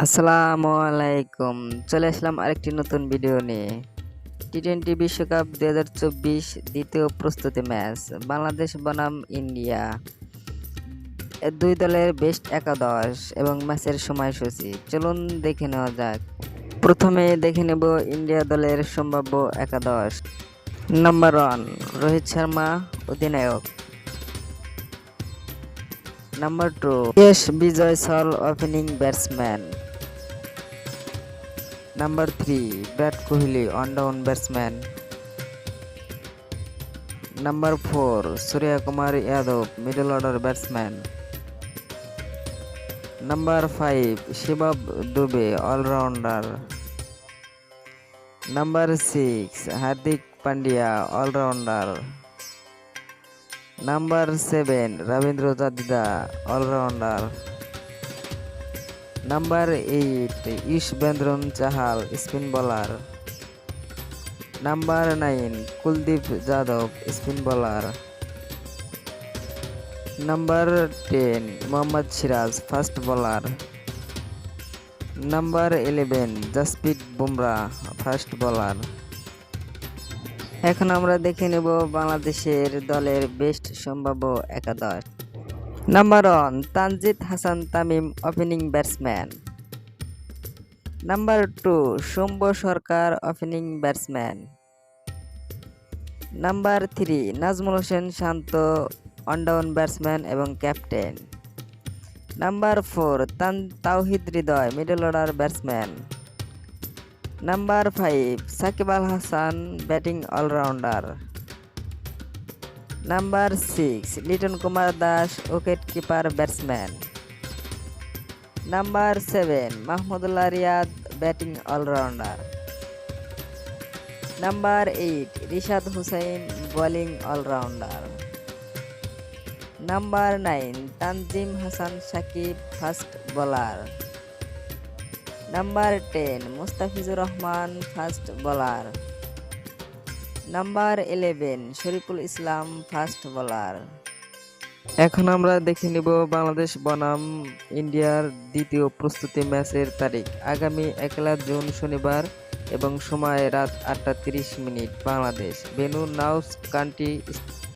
আসসালামু আলাইকুম। চলে আসলাম আরেকটি নতুন ভিডিও নিয়ে। টি-20 বিশ্বকাপ 2024 দ্বিতীয় প্রস্তুতি ম্যাচ বাংলাদেশ বনাম ইন্ডিয়া। এ দুই দলের বেস্ট একাদশ এবং ম্যাচের সময়সূচি চলুন দেখে নেওয়া যাক। প্রথমে দেখে নেব ইন্ডিয়া দলের সম্ভাব্য একাদশ। নাম্বার 1 রোহিত শর্মা অধিনায়ক। Number 2 Bijoy Saul opening batsman. Number 3 Virat Kohli on down batsman. Number 4 Surya Kumar Yadav middle order batsman. Number 5 Shivab Dube all rounder. Number 6 Hardik Pandya all rounder. Number 7 Ravindra Jadeja all rounder. Number 8 Yuzvendra Chahal spin bowler. Number 9 Kuldeep Yadav spin bowler. Number 10 Mohammad Siraj fast bowler. Number 11 Jasprit Bumrah fast bowler. এখন আমরা দেখে নেব বাংলাদেশের দলের best সম্ভাব্য একাদশ। Number 1 Tanzid Hasan Tamim opening batsman. Number 2 Soumya Sarkar opening batsman. Number 3 Najmul Hossain Shanto one down batsman এবং captain. Number 4 Towhid Hridoy middle order batsman. Number 5 Shakib Al Hasan batting allrounder. Number 6 Litton Kumar Das wicket keeper batsman. Number 7 Mahmudullah Riyad batting allrounder. Number 8 Rishad Hossain bowling allrounder. Number 9 Tanzim Hasan Sakib fast bowler. Number 10 Mustafizur Rahman fast bowler. Number 11 Shoriful Islam fast bowler. এখন আমরা দেখে নিব বাংলাদেশ বনাম ইন্ডিয়ার দ্বিতীয় প্রস্তুতি ম্যাচের তারিখ আগামী 1 জুন শনিবার এবং সময় রাত 8:30 বাংলাদেশ। Venue নাউস country